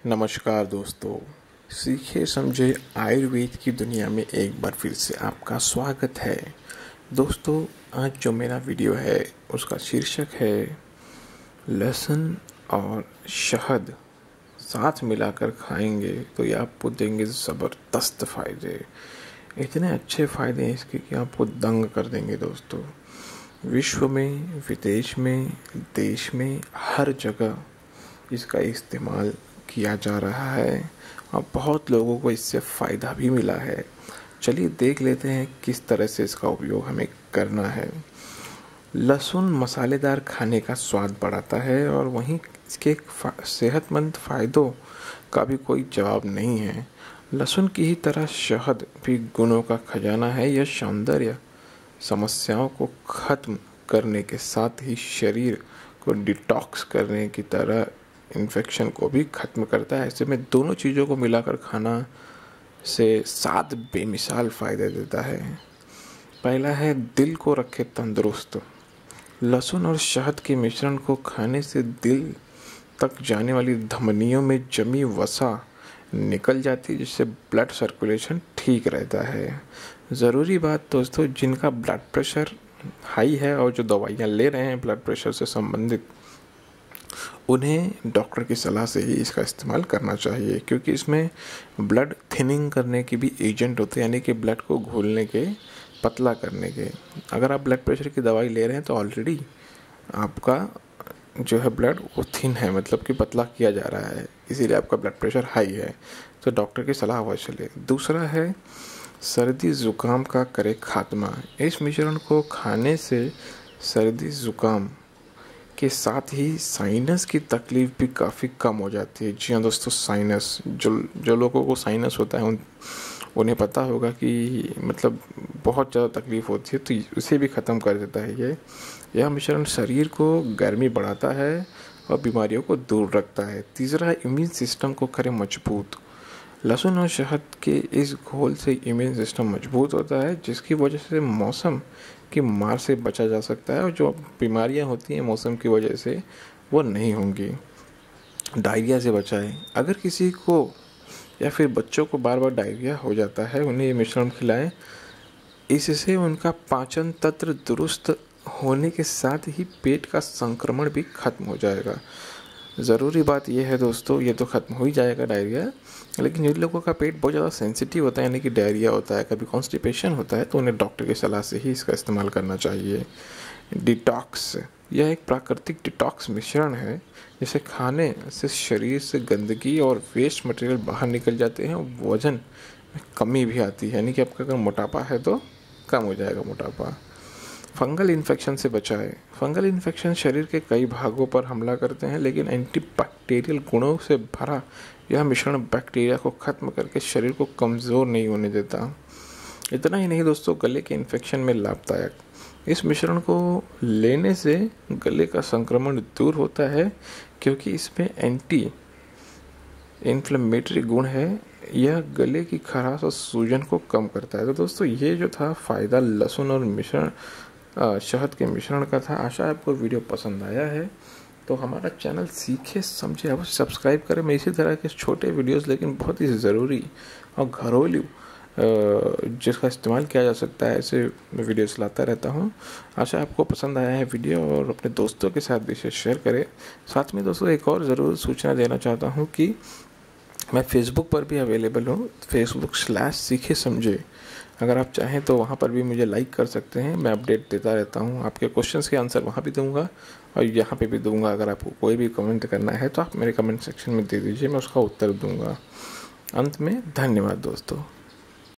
नमस्कार दोस्तों, सीखे समझे आयुर्वेद की दुनिया में एक बार फिर से आपका स्वागत है। दोस्तों, आज जो मेरा वीडियो है उसका शीर्षक है लहसुन और शहद साथ मिलाकर खाएंगे तो ये आपको देंगे ज़बरदस्त फ़ायदे। इतने अच्छे फ़ायदे हैं इसके कि आपको दंग कर देंगे। दोस्तों, विश्व में, विदेश में, देश में, हर जगह इसका इस्तेमाल किया जा रहा है और बहुत लोगों को इससे फ़ायदा भी मिला है। चलिए देख लेते हैं किस तरह से इसका उपयोग हमें करना है। लहसुन मसालेदार खाने का स्वाद बढ़ाता है और वहीं इसके सेहतमंद फ़ायदों का भी कोई जवाब नहीं है। लहसुन की ही तरह शहद भी गुणों का खजाना है। यह सौंदर्य समस्याओं को ख़त्म करने के साथ ही शरीर को डिटॉक्स करने की तरह इन्फेक्शन को भी ख़त्म करता है। ऐसे में दोनों चीज़ों को मिलाकर खाना से 7 बेमिसाल फ़ायदे देता है। पहला है दिल को रखे तंदुरुस्त। लहसुन और शहद के मिश्रण को खाने से दिल तक जाने वाली धमनियों में जमी वसा निकल जाती है, जिससे ब्लड सर्कुलेशन ठीक रहता है। ज़रूरी बात दोस्तों, जिनका ब्लड प्रेशर हाई है और जो दवाइयाँ ले रहे हैं ब्लड प्रेशर से संबंधित, उन्हें डॉक्टर की सलाह से ही इसका इस्तेमाल करना चाहिए, क्योंकि इसमें ब्लड थिनिंग करने की भी एजेंट होते हैं, यानी कि ब्लड को घोलने के, पतला करने के। अगर आप ब्लड प्रेशर की दवाई ले रहे हैं तो ऑलरेडी आपका जो है ब्लड वो थिन है, मतलब कि पतला किया जा रहा है, इसीलिए आपका ब्लड प्रेशर हाई है। तो डॉक्टर की सलाह अवश्य लें। दूसरा है सर्दी ज़ुकाम का करे खात्मा। इस मिश्रण को खाने से सर्दी ज़ुकाम के साथ ही साइनस की तकलीफ़ भी काफ़ी कम हो जाती है। जी हाँ दोस्तों, साइनस, जो लोगों को साइनस होता है उन्हें पता होगा कि मतलब बहुत ज़्यादा तकलीफ़ होती है, तो उसे भी ख़त्म कर देता है यह मिश्रण शरीर को गर्मी बढ़ाता है और बीमारियों को दूर रखता है। तीसरा है इम्यून सिस्टम को करे मजबूत। लहसुन और शहद के इस घोल से इम्यून सिस्टम मजबूत होता है, जिसकी वजह से मौसम की मार से बचा जा सकता है और जो बीमारियां होती हैं मौसम की वजह से वो नहीं होंगी। डायरिया से बचाएं। अगर किसी को या फिर बच्चों को बार बार डायरिया हो जाता है, उन्हें ये मिश्रण खिलाएं। इससे उनका पाचन तंत्र दुरुस्त होने के साथ ही पेट का संक्रमण भी खत्म हो जाएगा। ज़रूरी बात यह है दोस्तों, ये तो ख़त्म हो ही जाएगा डायरिया, लेकिन जिन लोगों का पेट बहुत ज़्यादा सेंसिटिव होता है, यानी कि डायरिया होता है, कभी कॉन्स्टिपेशन होता है, तो उन्हें डॉक्टर की सलाह से ही इसका इस्तेमाल करना चाहिए। डिटॉक्स, यह एक प्राकृतिक डिटॉक्स मिश्रण है, जिसे खाने से शरीर से गंदगी और वेस्ट मटेरियल बाहर निकल जाते हैं और वज़न में कमी भी आती है, यानी कि आपका अगर मोटापा है तो कम हो जाएगा मोटापा। फंगल इन्फेक्शन से बचाएं। फंगल इन्फेक्शन शरीर के कई भागों पर हमला करते हैं, लेकिन एंटीबैक्टीरियल गुणों से भरा यह मिश्रण बैक्टीरिया को खत्म करके शरीर को कमज़ोर नहीं होने देता। इतना ही नहीं दोस्तों, गले के इन्फेक्शन में लाभदायक। इस मिश्रण को लेने से गले का संक्रमण दूर होता है, क्योंकि इसमें एंटी इन्फ्लेमेटरी गुण है। यह गले की खराश और सूजन को कम करता है। तो दोस्तों, ये जो था फ़ायदा लहसुन और शहद के मिश्रण का था। आशा है आपको वीडियो पसंद आया है। तो हमारा चैनल सीखे समझे अवश्य सब्सक्राइब करें। मैं इसी तरह के छोटे वीडियोस, लेकिन बहुत ही ज़रूरी और घरेलू जिसका इस्तेमाल किया जा सकता है, ऐसे वीडियोस लाता रहता हूँ। आशा आपको पसंद आया है वीडियो, और अपने दोस्तों के साथ भी इसे शेयर करें। साथ में दोस्तों एक और ज़रूर सूचना देना चाहता हूँ कि मैं फेसबुक पर भी अवेलेबल हूँ, Facebook/सीखे समझे। अगर आप चाहें तो वहाँ पर भी मुझे लाइक कर सकते हैं। मैं अपडेट देता रहता हूँ, आपके क्वेश्चंस के आंसर वहाँ भी दूंगा और यहाँ पे भी दूंगा। अगर आपको कोई भी कमेंट करना है तो आप मेरे कमेंट सेक्शन में दे दीजिए, मैं उसका उत्तर दूंगा। अंत में धन्यवाद दोस्तों।